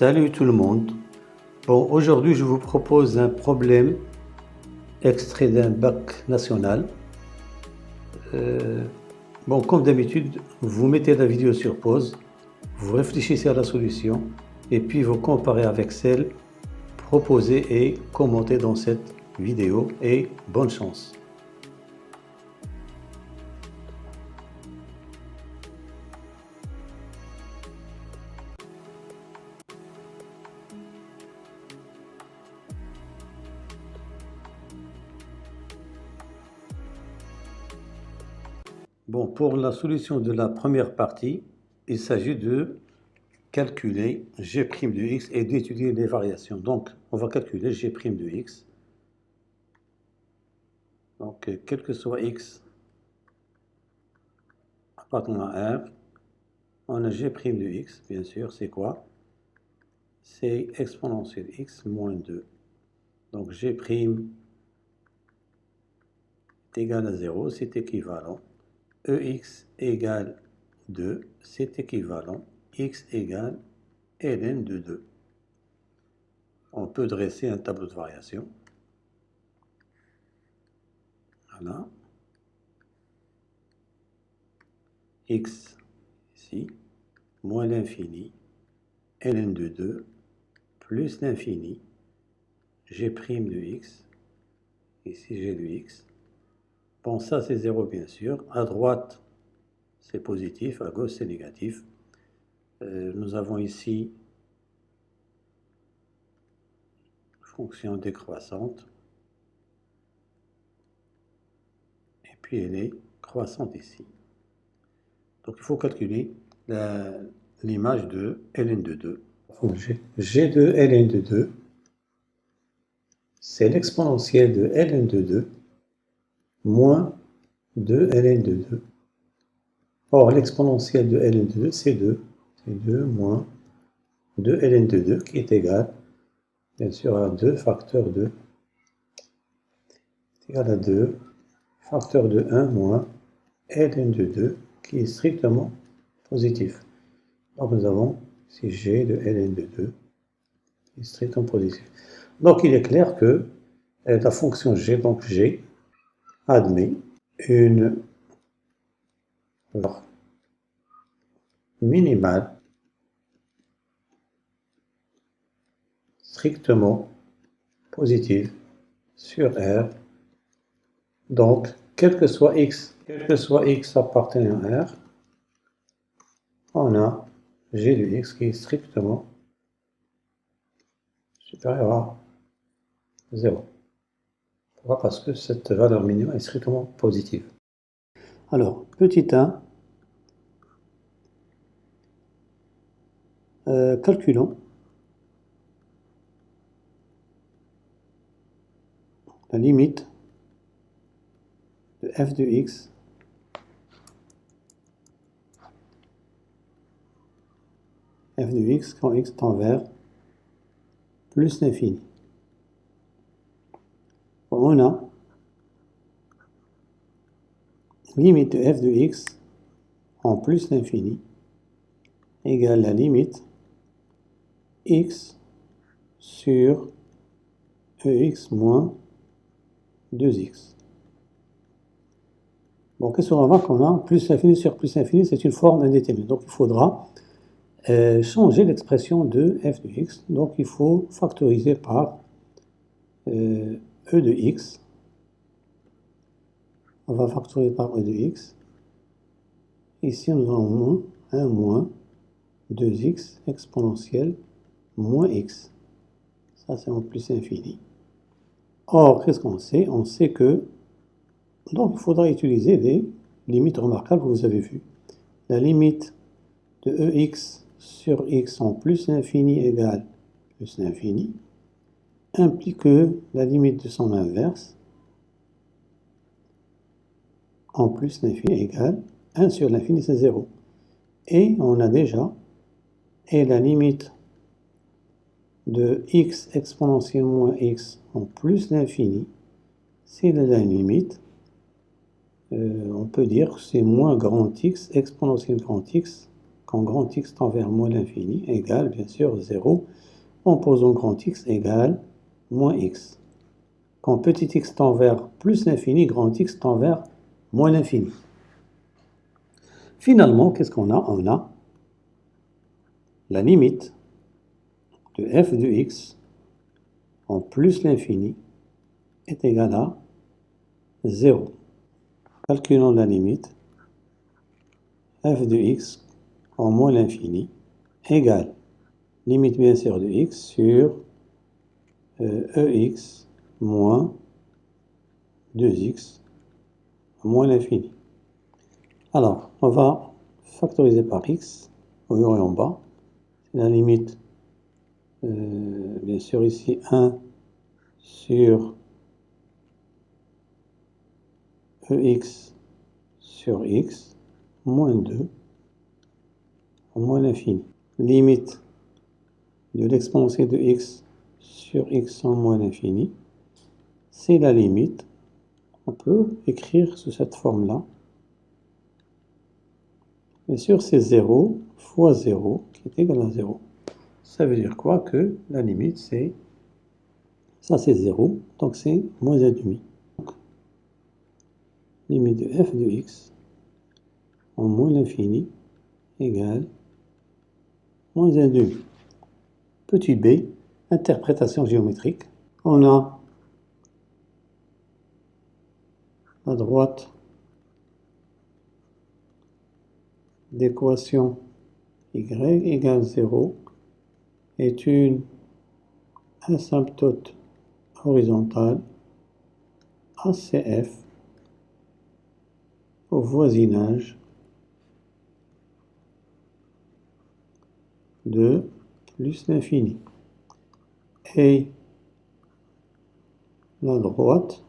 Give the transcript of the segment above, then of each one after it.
Salut tout le monde. Bon, aujourd'hui je vous propose un problème extrait d'un bac national. Bon, comme d'habitude, vous mettez la vidéo sur pause, vous réfléchissez à la solution et puis vous comparez avec celle proposée et commentée dans cette vidéo et bonne chance. Bon, pour la solution de la première partie, il s'agit de calculer g' de x et d'étudier les variations. Donc, on va calculer g' de x. Donc, quel que soit x appartenant à R, on a g' de x, bien sûr, c'est quoi? C'est exponentielle x moins 2. Donc, g' est égal à 0, c'est équivalent. Ex égale 2, c'est équivalent. X égale ln de 2. On peut dresser un tableau de variation. Voilà. X ici, moins l'infini, ln de 2, plus l'infini, g' de x, ici g de x. Bon, ça c'est 0 bien sûr. À droite, c'est positif, à gauche c'est négatif. Nous avons ici fonction décroissante. Et puis elle est croissante ici. Donc il faut calculer l'image de ln de 2. G de ln de 2, c'est l'exponentielle de ln de 2 moins 2 ln de 2. Or, l'exponentielle de ln de 2, c'est 2. C'est 2 moins 2 ln de 2 qui est égal, bien sûr, à 2 facteur 2. C'est égal à 2 facteur de 1 moins ln de 2 qui est strictement positif. Donc nous avons ici g de ln de 2 qui est strictement positif. Donc il est clair que la fonction g, donc g, admet une valeur minimale strictement positive sur R. Donc, quel que soit x appartenant à R, on a g de x qui est strictement supérieur à 0. Pourquoi? Parce que cette valeur minimale est strictement positive. Alors, petit 1, calculons la limite de f de x quand x tend vers plus l'infini. On a limite de f de x en plus l'infini égale la limite x sur ex moins 2x. Bon, qu'est-ce qu'on remarque qu'on a? Plus l'infini sur plus l'infini, c'est une forme indéterminée. Donc il faudra changer l'expression de f de x. Donc il faut factoriser par e de x. On va factoriser par e de x. Ici, nous avons 1 moins 2x exponentielle moins x. Ça, c'est en plus infini. Or, qu'est-ce qu'on sait? On sait que, donc, il faudra utiliser les limites remarquables que vous avez vues. La limite de ex sur x en plus l'infini égale plus l'infini implique que la limite de son inverse en plus l'infini égale 1 sur l'infini, c'est 0. Et on a déjà, et la limite de x exponentielle moins x en plus l'infini, c'est la limite, on peut dire que c'est moins grand x exponentielle grand x quand grand X tend vers moins l'infini, égale, bien sûr, 0, en posant grand X égale moins X. Quand petit x tend vers plus l'infini, grand X tend vers moins l'infini. Finalement, qu'est-ce qu'on a? On a la limite de f de x en plus l'infini est égale à 0. Calculons la limite f de x en moins l'infini égale limite bien sûr de x sur ex moins 2x moins l'infini. Alors, on va factoriser par x au haut et en bas. C'est la limite, bien sûr ici 1 sur ex sur x moins 2 moins l'infini. Limite de l'exponentielle de x sur x en moins l'infini, c'est la limite. On peut écrire sous cette forme-là. Bien sûr, c'est 0 fois 0 qui est égal à 0. Ça veut dire quoi? Que la limite, c'est... Ça, c'est 0, donc c'est moins 1,5. Donc, limite de f de x en moins l'infini égale moins 1,5. Petit b, interprétation géométrique. On a à droite d'équation y égale 0 est une asymptote horizontale ACF au voisinage de plus l'infini. Et la droite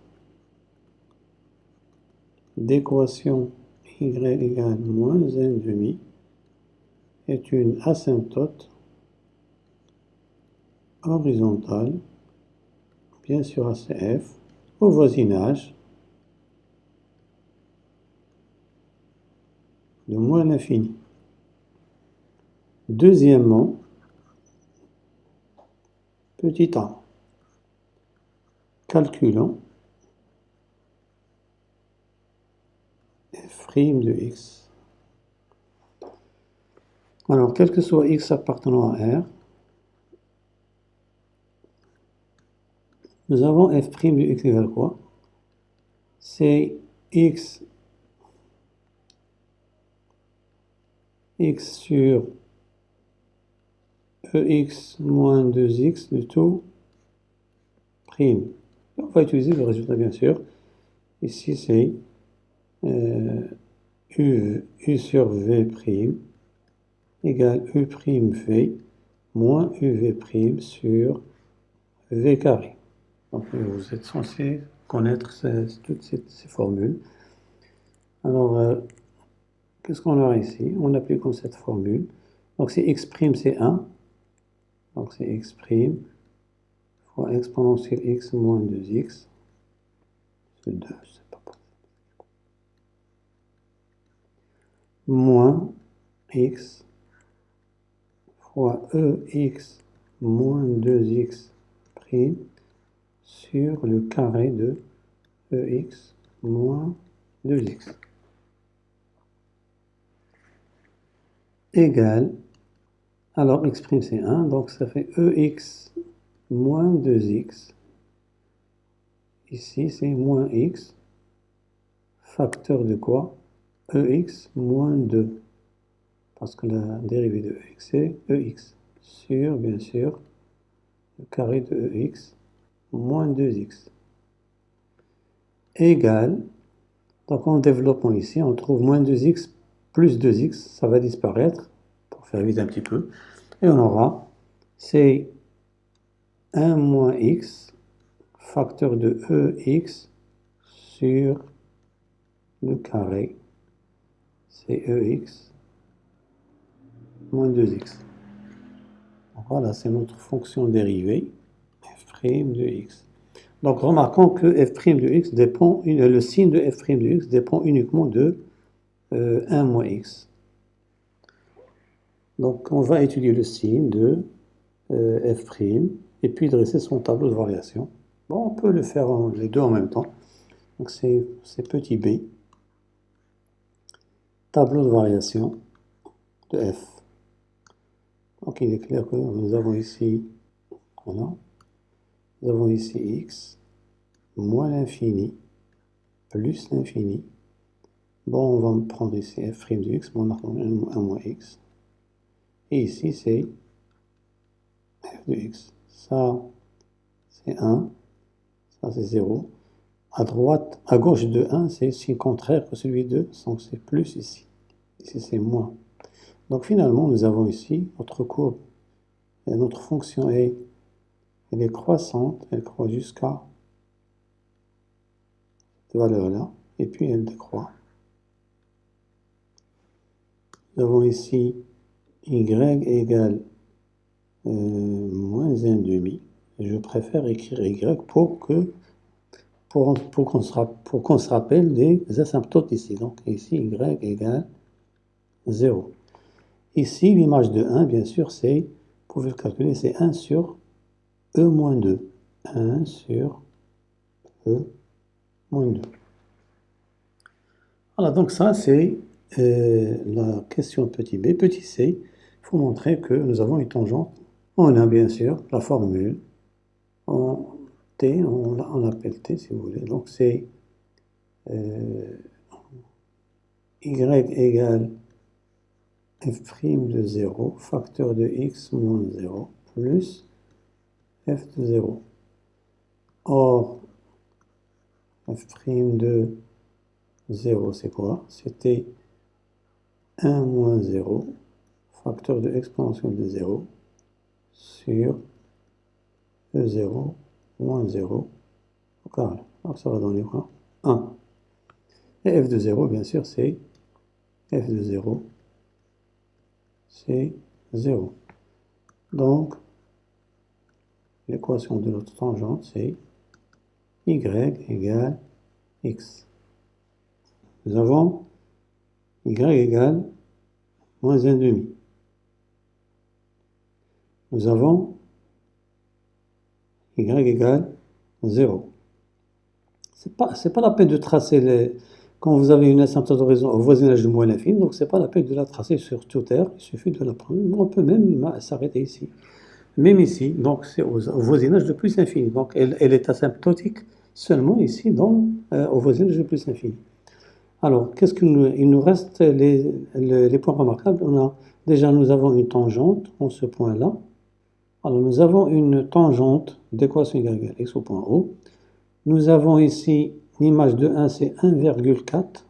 d'équation y égale moins 1,5 est une asymptote horizontale, bien sûr ACF, au voisinage de moins l'infini. Deuxièmement, petit a, calculons f' de x. Alors, quel que soit x appartenant à R, nous avons f' de x égale quoi? C'est x sur ex moins 2x de tout prime. On va utiliser le résultat bien sûr. Ici c'est u sur v prime égale u prime v moins uv prime sur v carré. Donc vous êtes censé connaître toutes ces formules. Alors qu'est-ce qu'on aura ici? On applique cette formule. Donc c'est x prime c'est 1. Donc c'est x prime fois exponentielle x moins 2x. C'est 2, c'est pas possible. Moins x fois ex moins 2x prime sur le carré de ex moins 2x. Égale, alors x prime c'est 1, donc ça fait ex moins 2x. Ici c'est moins x, facteur de quoi? Ex moins 2. Parce que la dérivée de ex c'est ex sur, bien sûr, le carré de ex moins 2x. Égale, donc en développant ici, on trouve moins 2x plus 2x, ça va disparaître, pour faire vite un petit peu, et on aura, c'est 1 moins x, facteur de ex sur le carré, c'est ex moins 2x. Voilà, c'est notre fonction dérivée, f' de x. Donc remarquons que f' de x dépend, le signe de f' de x dépend uniquement de 1 moins x. Donc on va étudier le signe de f' et puis dresser son tableau de variation. Bon, on peut le faire les deux en même temps. Donc c'est petit b, tableau de variation de f. Donc il est clair que nous avons ici, voilà, nous avons ici x moins l'infini plus l'infini. Bon, on va prendre ici f' de x, bon, on a 1 moins x. Et ici, c'est f de x. Ça, c'est 1. Ça, c'est 0. À droite, à gauche de 1, c'est signe contraire que celui de, donc c'est plus ici. Ici, c'est moins. Donc finalement, nous avons ici notre courbe. Et notre fonction est, elle est croissante, elle croît jusqu'à cette valeur-là, et puis elle décroît. Nous avons ici y égale moins 1,5. Je préfère écrire y pour qu'on se rappelle des asymptotes ici. Donc ici, y égale 0. Ici, l'image de 1, bien sûr, c'est, vous pouvez le calculer, c'est 1 sur e moins 2. 1 sur e moins 2. Voilà, donc ça, c'est la question petit b. Petit c, il faut montrer que nous avons une tangente. On a bien sûr la formule en t, on l'appelle t si vous voulez. Donc c'est y égale f' de 0, facteur de x moins 0, plus f de 0. Or, f' de 0, c'est quoi? C'était 1 moins 0, facteur de exponentielle de 0, sur e0 moins 0 au carré. Alors ça va donner quoi? 1. Et f de 0, bien sûr, c'est f de 0, c'est 0. Donc, l'équation de notre tangente, c'est y égale x. Nous avons y égale moins 1,5. Nous avons y égale 0. C'est pas la peine de tracer les... Quand vous avez une asymptote d'horizon au voisinage de moins l'infini, donc c'est pas la peine de la tracer sur toute R, il suffit de la prendre. On peut même s'arrêter ici. Même ici, donc c'est au voisinage de plus infini. Donc elle est asymptotique seulement ici, au voisinage de plus infini. Alors, il nous reste les points remarquables. Déjà, nous avons une tangente en ce point-là. Alors, nous avons une tangente d'équation y égale x au point O. Nous avons ici l'image de 1, c'est 1,4.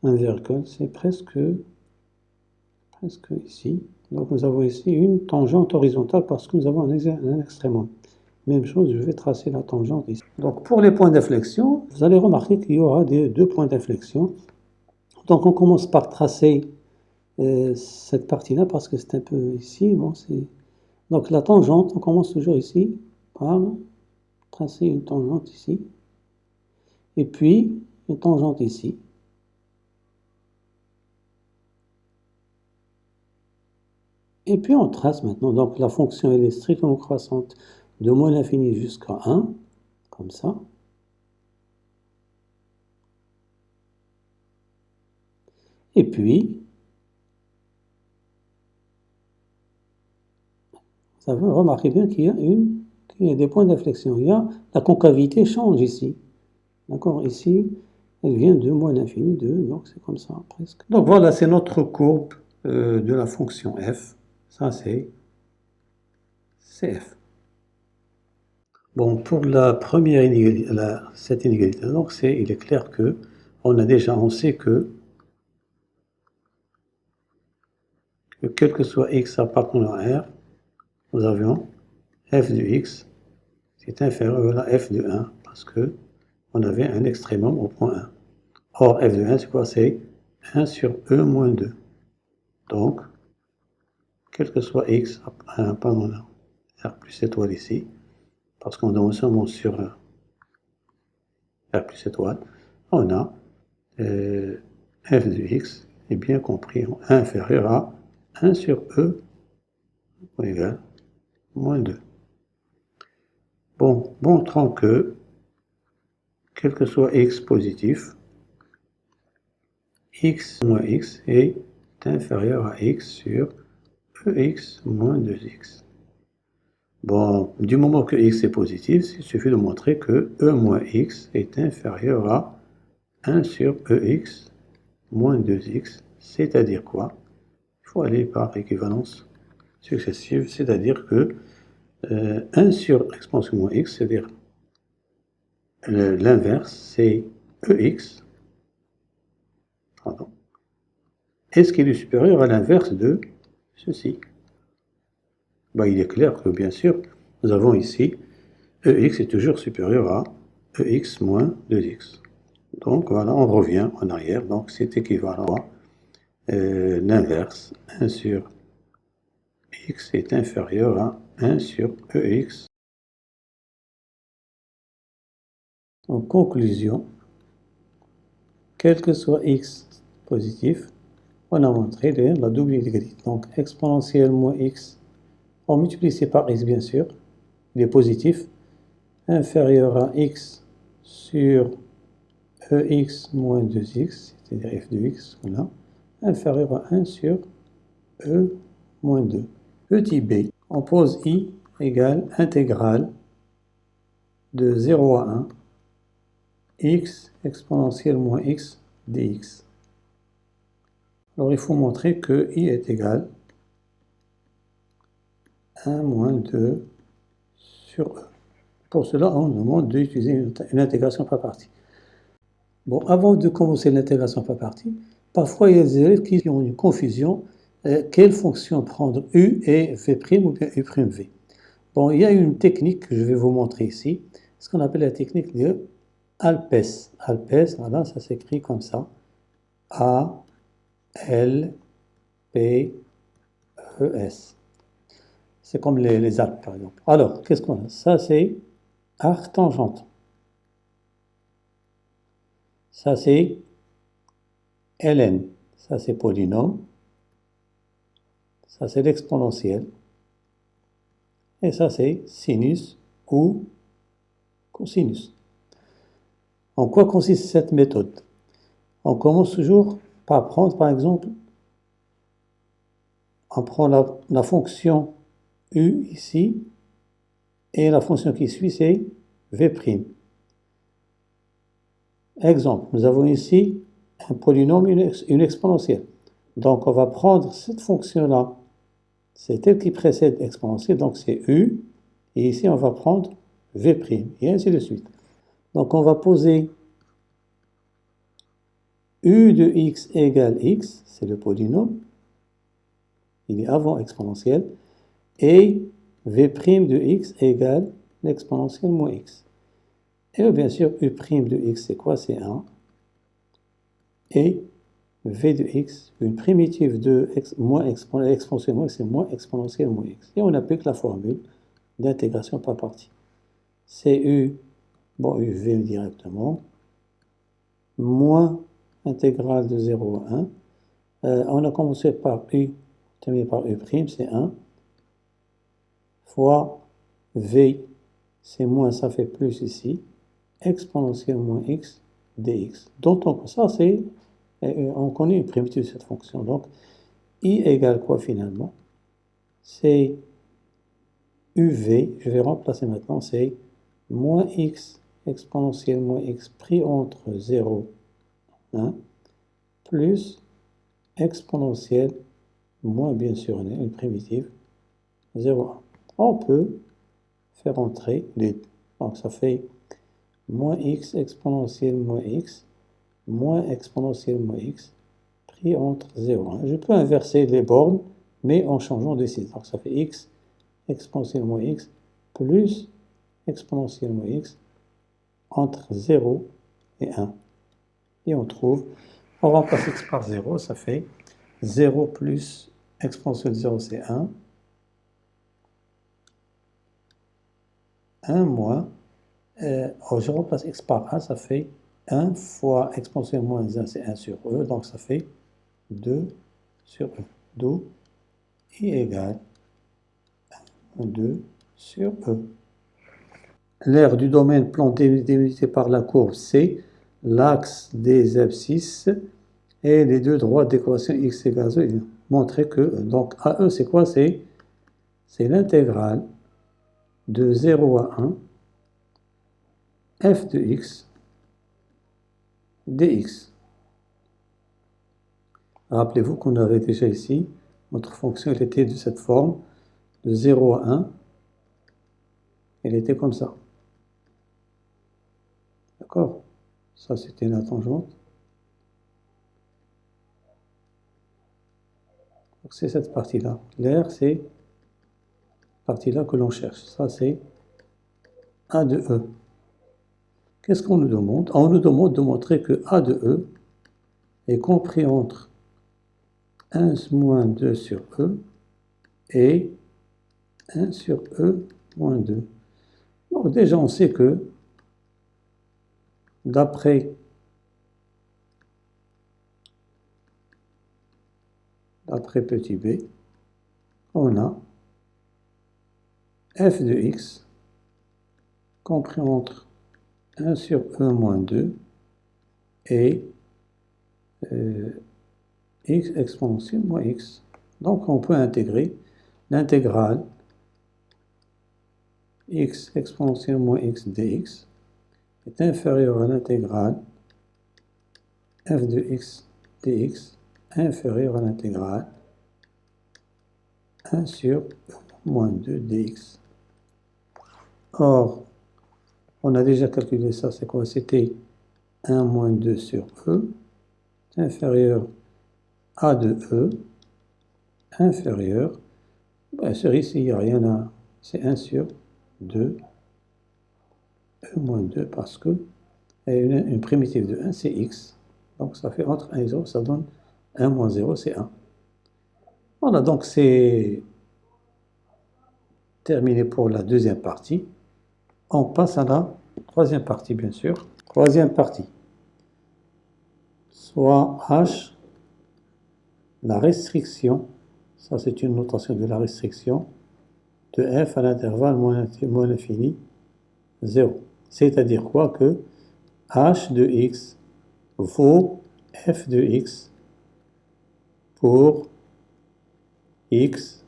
1, c'est presque ici. Donc, nous avons ici une tangente horizontale parce que nous avons un extrémum. Même chose, je vais tracer la tangente ici. Donc, pour les points d'inflexion, vous allez remarquer qu'il y aura deux points d'inflexion. Donc, on commence par tracer cette partie-là parce que c'est un peu ici. Bon, donc, la tangente, on commence toujours ici par tracer une tangente ici. Et puis, une tangente ici. Et puis, on trace maintenant. Donc, la fonction, elle est strictement croissante de moins l'infini jusqu'à 1, comme ça. Et puis, vous remarquez bien qu'il y a des points d'inflexion. La concavité change ici. D'accord? Ici, elle vient de moins l'infini 2, donc c'est comme ça, presque. Donc voilà, c'est notre courbe de la fonction f. Ça, c'est f. Bon, pour la première inégalité, cette inégalité, donc il est clair que on sait que quel que soit x appartenant à R, nous avions f de x qui est inférieur à f de 1 parce que on avait un extrémum au point 1. Or, f de 1, c'est quoi? C'est 1 sur e moins 2. Donc, quel que soit x, pardon, R plus étoile ici, parce qu'on est seulement sur R plus étoile, on a f de x est bien compris inférieur à 1 sur E égale moins 2. Bon, montrons que, quel que soit x positif, x moins x est inférieur à x sur ex moins 2x. Bon, du moment que x est positif, il suffit de montrer que e moins x est inférieur à 1 sur ex moins 2x, c'est-à-dire quoi? Il faut aller par équivalence successive, c'est-à-dire que 1 sur exponentielle moins x, c'est-à-dire l'inverse, c'est ex, pardon, est-ce qu'il est supérieur à l'inverse de ceci? Ben, il est clair que, bien sûr, nous avons ici ex est toujours supérieur à ex moins 2x. Donc voilà, on revient en arrière, donc c'est équivalent à l'inverse, 1 sur x est inférieur à 1 sur ex. En conclusion, quel que soit x positif, on a montré la double intégralité. Donc exponentielle moins x, on multiplie par x bien sûr, il est positif, inférieur à x sur ex moins 2x, c'est-à-dire f de x, voilà, inférieur à 1 sur e moins 2. Petit b, on pose i égale intégrale de 0 à 1, x exponentielle moins x dx. Alors il faut montrer que i est égal à 1 moins 2 sur e. Pour cela, on nous demande d'utiliser une intégration par partie. Bon, avant de commencer l'intégration par partie, parfois il y a des élèves qui ont une confusion. Quelle fonction prendre u et v' ou bien u'v? Bon, il y a une technique que je vais vous montrer ici, ce qu'on appelle la technique de Alpes. Alpes, voilà, ça s'écrit comme ça. A, L, P, E, S. C'est comme les Alpes, par exemple. Alors, qu'est-ce qu'on a? Ça, c'est arc tangente. Ça, c'est ln. Ça, c'est polynôme. Ça, c'est l'exponentielle. Et ça, c'est sinus ou cosinus. En quoi consiste cette méthode? On commence toujours par prendre, par exemple, on prend la fonction u ici, et la fonction qui suit, c'est v'. Exemple, nous avons ici un polynôme, une exponentielle. Donc, on va prendre cette fonction-là, c'est elle qui précède l'exponentielle, donc c'est u, et ici, on va prendre v', et ainsi de suite. Donc, on va poser u de x égale x, c'est le polynôme, il est avant exponentielle, et v' de x égale l'exponentielle moins x. Et bien sûr, u' de x, c'est quoi? C'est 1. Et v de x, une primitive de moins exponentielle moins x, c'est moins exponentielle moins x. Et on applique la formule d'intégration par partie. C'est u, bon, uv directement, moins intégrale de 0 à 1. On a commencé par u, terminé par u', c'est 1, fois v, c'est moins, ça fait plus ici, exponentielle moins x dx. Donc ça, c'est, on connaît une primitive de cette fonction. Donc, i égale quoi finalement? C'est uv, je vais remplacer maintenant, c'est moins x exponentielle moins x pris entre 0 et 1, plus exponentielle moins, bien sûr, une primitive, 0, 1. On peut faire entrer les deux. Donc ça fait moins x exponentielle moins x, moins exponentielle moins x, pris entre 0 et 1. Je peux inverser les bornes, mais en changeant de signe. Donc ça fait x exponentielle moins x, plus exponentielle moins x, entre 0 et 1. Et on trouve, on remplace x par 0, ça fait 0 plus exponentielle de 0, c'est 1. 1 moins, je remplace x par 1, ça fait 1 fois exponentielle moins 1, c'est 1 sur e, donc ça fait 2 sur e. D'où I égale 2 sur E. L'aire du domaine plan délimité par la courbe C, l'axe des abscisses et les deux droites d'équation x égale 0. Montrer que, donc AE c'est quoi? C'est l'intégrale de 0 à 1 f de x dx. Rappelez-vous qu'on avait déjà ici, notre fonction elle était de cette forme, de 0 à 1, elle était comme ça. D'accord? Ça c'était la tangente. Donc c'est cette partie-là. L'aire c'est cette partie-là que l'on cherche. Ça c'est A de E. Qu'est-ce qu'on nous demande? On nous demande de montrer que A de E est compris entre 1 moins 2 sur E et 1 sur E moins 2. Donc déjà on sait que d'après petit b, on a f de x compris entre 1 sur E moins 2 et x exponentielle moins x. Donc on peut intégrer l'intégrale x exponentielle moins x dx est inférieure à l'intégrale f de x dx inférieure à l'intégrale 1 sur E moins 2 dx. Or, on a déjà calculé ça, c'est quoi? C'était 1 moins 2 sur E inférieur à de E inférieur, bien sûr ici il n'y a rien à, c'est 1 sur 2 E moins 2 parce que une primitive de 1 c'est x, donc ça fait entre 1 et 0, ça donne 1 moins 0 c'est 1. Voilà, donc c'est terminé pour la deuxième partie. On passe à la troisième partie, bien sûr. Troisième partie. Soit H, la restriction, ça c'est une notation de la restriction, de f à l'intervalle moins l'infini, 0. C'est-à-dire quoi? Que h de x vaut f de x pour x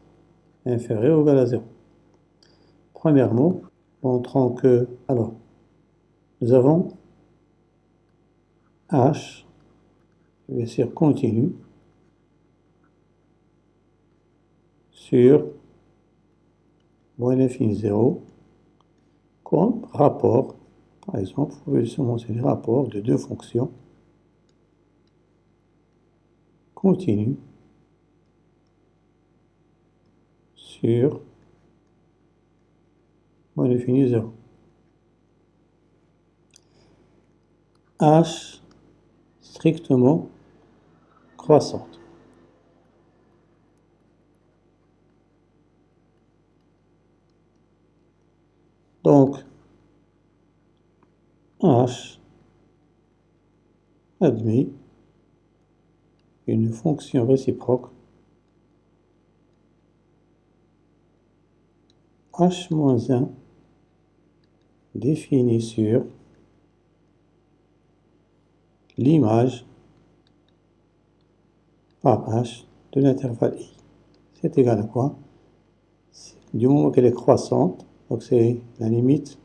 inférieur ou égal à 0. Premièrement, montrons que, alors, nous avons h, bien sûr, continu sur moins l'infini 0 comme rapport. Par exemple, vous pouvez se mentionner rapport de deux fonctions continues sur moins l'infini 0. H strictement croissante. Donc, H admet une fonction réciproque H-1 définie sur l'image par H de l'intervalle I. C'est égal à quoi? Du moment qu'elle est croissante, donc c'est la limite,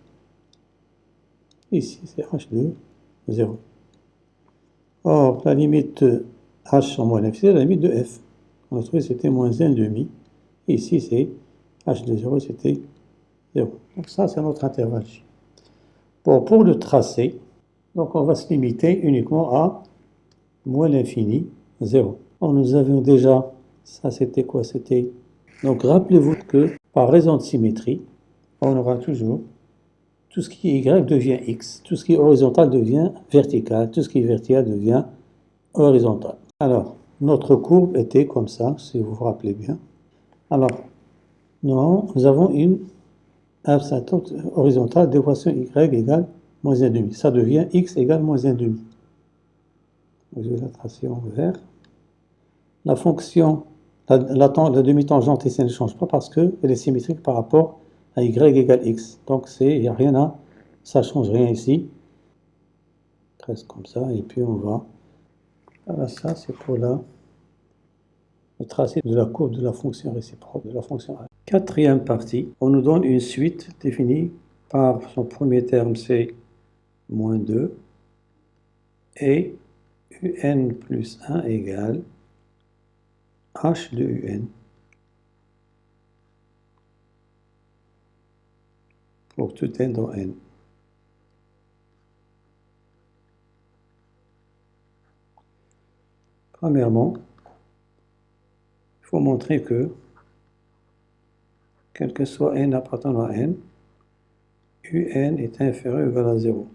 ici c'est H de 0. Or, la limite de H en moins l'infini, c'est la limite de F. On a trouvé que c'était moins 1,5. Ici c'est H de 0, c'était 0. Donc ça c'est notre intervalle J. Bon, pour le tracé, donc on va se limiter uniquement à moins l'infini, 0. Alors, nous avions déjà, ça c'était quoi? C'était, donc rappelez-vous que par raison de symétrie, on aura toujours tout ce qui est y devient x, tout ce qui est horizontal devient vertical, tout ce qui est vertical devient horizontal. Alors, notre courbe était comme ça, si vous vous rappelez bien. Alors, nous avons une asymptote horizontale d'équation y égale moins 1,5. Ça devient x égale moins 1,5. Je vais la tracer en vert. La fonction La demi-tangente ici ne change pas parce qu'elle est symétrique par rapport à y égale x. Donc il n'y a rien à... Ça ne change rien ici. Presque comme ça. Et puis on va... Voilà, ça c'est pour le tracé de la courbe de la fonction réciproque de la fonction a. Quatrième partie, on nous donne une suite définie par son premier terme, c'est moins 2, et un plus 1 égale h de un pour tout n dans n. Premièrement, il faut montrer que, quel que soit n appartenant à n, un est inférieur ou égal à 0,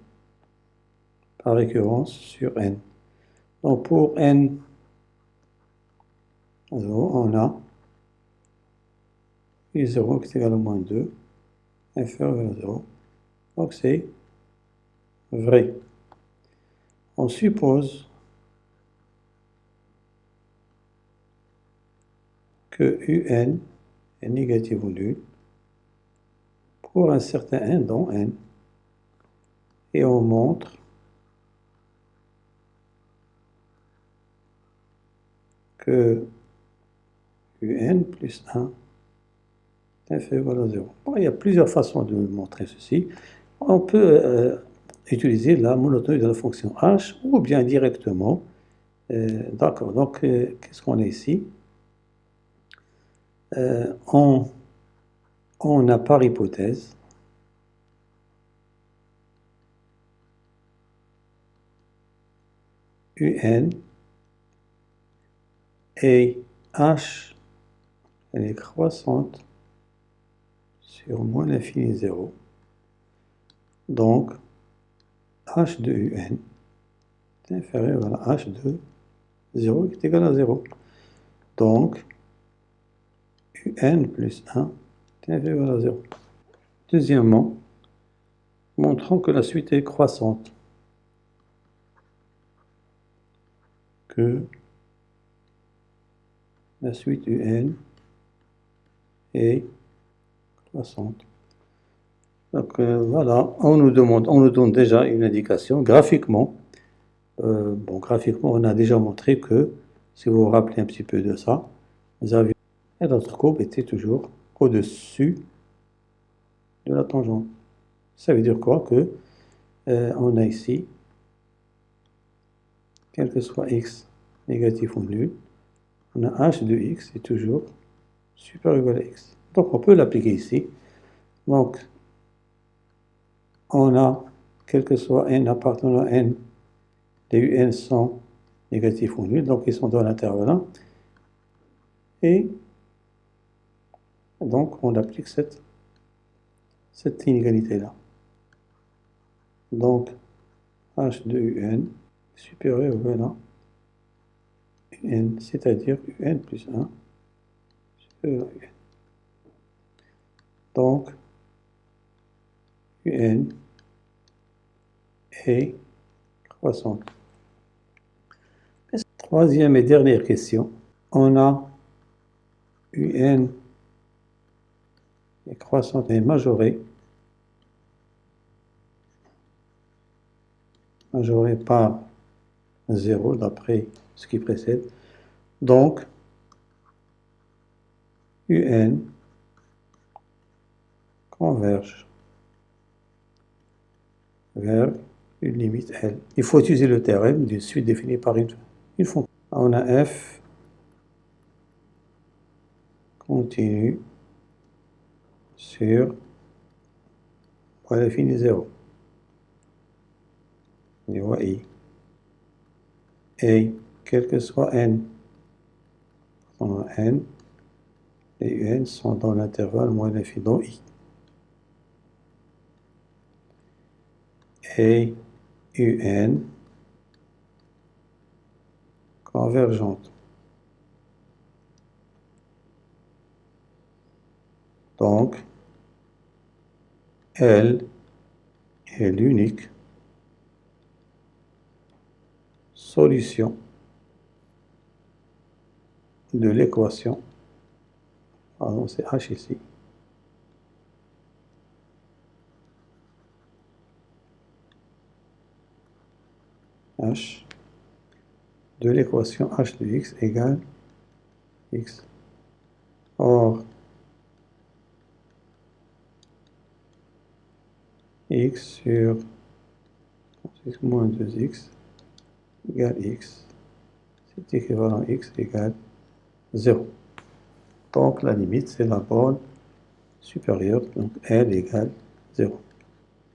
par récurrence sur n. Donc pour n, 0, on a u0 qui est égal à moins 2, inférieur ou égal à 0. Donc c'est vrai. On suppose que un est négatif ou nul pour un certain n dans n, et on montre que un plus 1 est inférieur à 0. Bon, il y a plusieurs façons de montrer ceci. On peut utiliser la monotonie de la fonction h, ou bien directement. D'accord, donc qu'est-ce qu'on a ici? On a par hypothèse un et h, elle est croissante sur moins l'infini 0. Donc, h de un est inférieur à h de 0 qui est égal à 0. Donc, un plus 1 est inférieur à 0. Deuxièmement, montrons que la suite est croissante. Que la suite un est croissante. Donc voilà, on nous donne déjà une indication graphiquement. Graphiquement, on a déjà montré que, si vous vous rappelez un petit peu de ça, vous avez, et notre courbe était toujours au-dessus de la tangente. Ça veut dire quoi? Que on a ici, quel que soit x négatif ou nul, on a h de x est toujours supérieur ou égal à x. Donc on peut l'appliquer ici. Donc on a, quel que soit n appartenant à n, les un sont négatifs ou nuls, donc ils sont dans l'intervalle. Et donc on applique cette inégalité-là. Donc h de un supérieur ou égal à un, c'est-à-dire un plus 1 supérieur à un. Donc un est croissante. Troisième et dernière question. On a un est croissante et majorée par 0 d'après ce qui précède. Donc, un converge vers une limite L. Il faut utiliser le théorème d'une suite définie par une fonction. On a f continue sur moins l'infini 0. Niveau i. Et quel que soit n, on a n, les un sont dans l'intervalle moins l'infini dans i. Et un convergente. Donc, L est l'unique solution de l'équation, pardon, c'est h ici, h de l'équation h de x égale x. Or, x sur x moins 2x égale x, c'est équivalent x égale 0. Donc la limite, c'est la borne supérieure, donc L égale 0.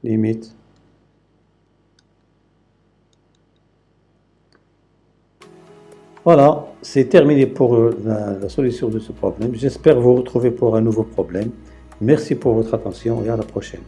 Limite. Voilà, c'est terminé pour la solution de ce problème. J'espère vous retrouver pour un nouveau problème. Merci pour votre attention et à la prochaine.